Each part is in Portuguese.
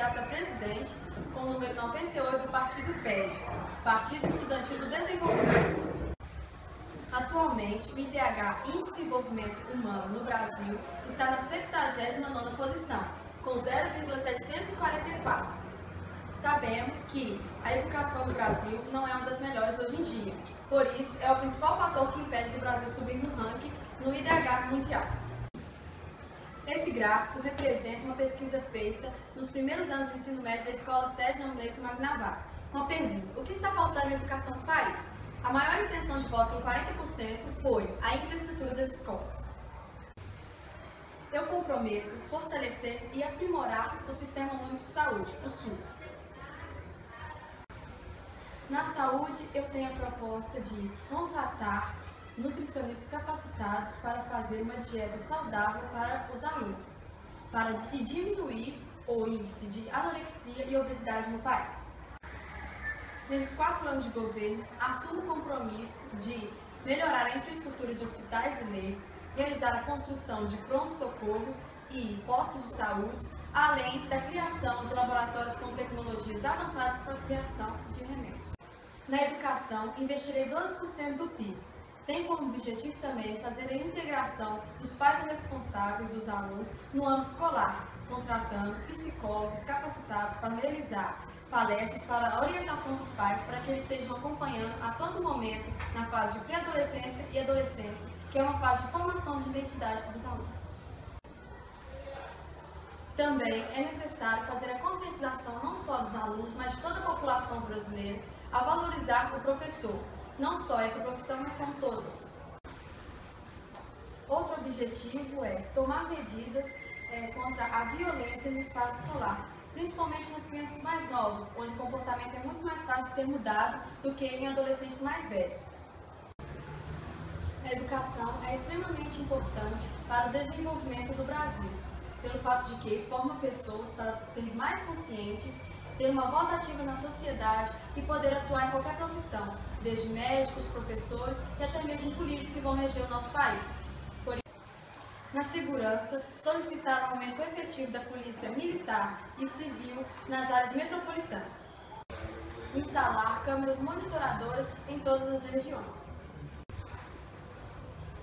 candidato a presidente com o número 98 do Partido PED, Partido Estudantil do Desenvolvimento. Atualmente, o IDH, Índice de Desenvolvimento Humano no Brasil, está na 79ª posição, com 0,744. Sabemos que a educação no Brasil não é uma das melhores hoje em dia, por isso é o principal fator que impede do Brasil subir no ranking no IDH mundial. Esse gráfico representa uma pesquisa feita nos primeiros anos do ensino médio da Escola César Leito Magnavar, com a pergunta: o que está faltando na educação do país? A maior intenção de voto, em 40%, foi a infraestrutura das escolas. Eu comprometo fortalecer e aprimorar o Sistema Único de Saúde, o SUS. Na saúde, eu tenho a proposta de contratar nutricionistas capacitados para fazer uma dieta saudável para os alunos, para diminuir o índice de anorexia e obesidade no país. Nesses 4 anos de governo, assumo o compromisso de melhorar a infraestrutura de hospitais e leitos, realizar a construção de pronto-socorros e postos de saúde, além da criação de laboratórios com tecnologias avançadas para a criação de remédios. Na educação, investirei 12% do PIB. Tem como objetivo também fazer a integração dos pais responsáveis dos alunos no âmbito escolar, contratando psicólogos capacitados para realizar palestras para a orientação dos pais, para que eles estejam acompanhando a todo momento na fase de pré-adolescência e adolescência, que é uma fase de formação de identidade dos alunos. Também é necessário fazer a conscientização não só dos alunos, mas de toda a população brasileira a valorizar o professor, não só essa profissão, mas como todas. Outro objetivo é tomar medidas contra a violência no espaço escolar, principalmente nas crianças mais novas, onde o comportamento é muito mais fácil de ser mudado do que em adolescentes mais velhos. A educação é extremamente importante para o desenvolvimento do Brasil, pelo fato de que forma pessoas para serem mais conscientes, ter uma voz ativa na sociedade e poder atuar em qualquer profissão, desde médicos, professores e até mesmo políticos que vão reger o nosso país. Por isso, na segurança, solicitar o aumento efetivo da polícia militar e civil nas áreas metropolitanas. Instalar câmeras monitoradoras em todas as regiões.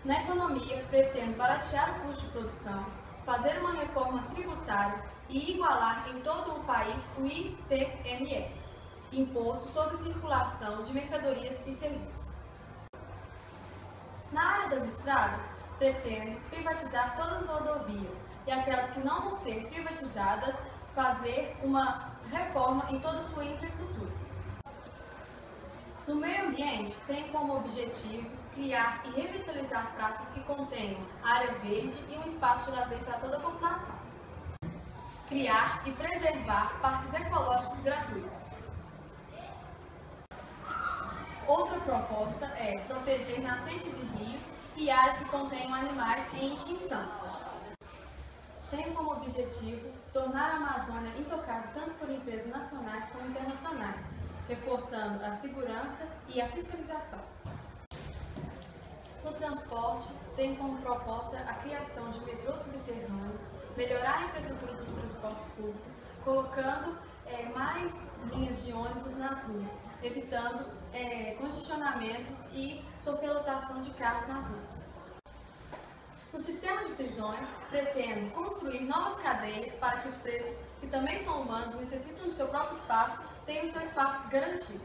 Na economia, pretendo baratear o custo de produção, fazer uma reforma tributária e igualar em todo o país o ICMS, Imposto sobre Circulação de Mercadorias e Serviços. Na área das estradas, pretendo privatizar todas as rodovias e aquelas que não vão ser privatizadas, fazer uma reforma em toda a sua infraestrutura. No meio ambiente, tenho como objetivo criar e revitalizar praças que contenham área verde e um espaço de lazer para toda a população. Criar e preservar parques ecológicos gratuitos. Outra proposta é proteger nascentes e rios e áreas que contenham animais em extinção. Tenho como objetivo tornar a Amazônia intocável tanto por empresas nacionais como internacionais, reforçando a segurança e a fiscalização. No transporte, tenho como proposta a criação de metrôs subterrâneos, melhorar a infraestrutura dos transportes públicos, colocando mais linhas de ônibus nas ruas, evitando congestionamentos e superlotação de carros nas ruas. No sistema de prisões, pretendo construir novas cadeias para que os presos, que também são humanos e necessitam do seu próprio espaço, tenham o seu espaço garantido.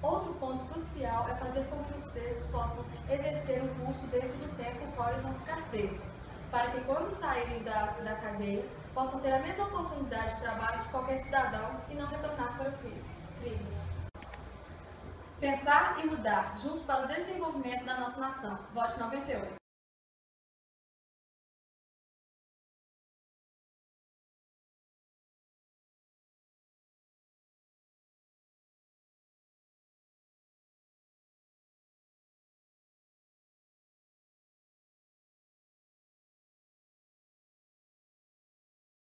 Outro ponto crucial é fazer com que os presos possam exercer um curso dentro do tempo no qual eles vão ficar presos, para que quando saírem da cadeia, possam ter a mesma oportunidade de trabalho de qualquer cidadão e não retornar para o crime. Pensar e mudar, juntos para o desenvolvimento da nossa nação. Vote 98.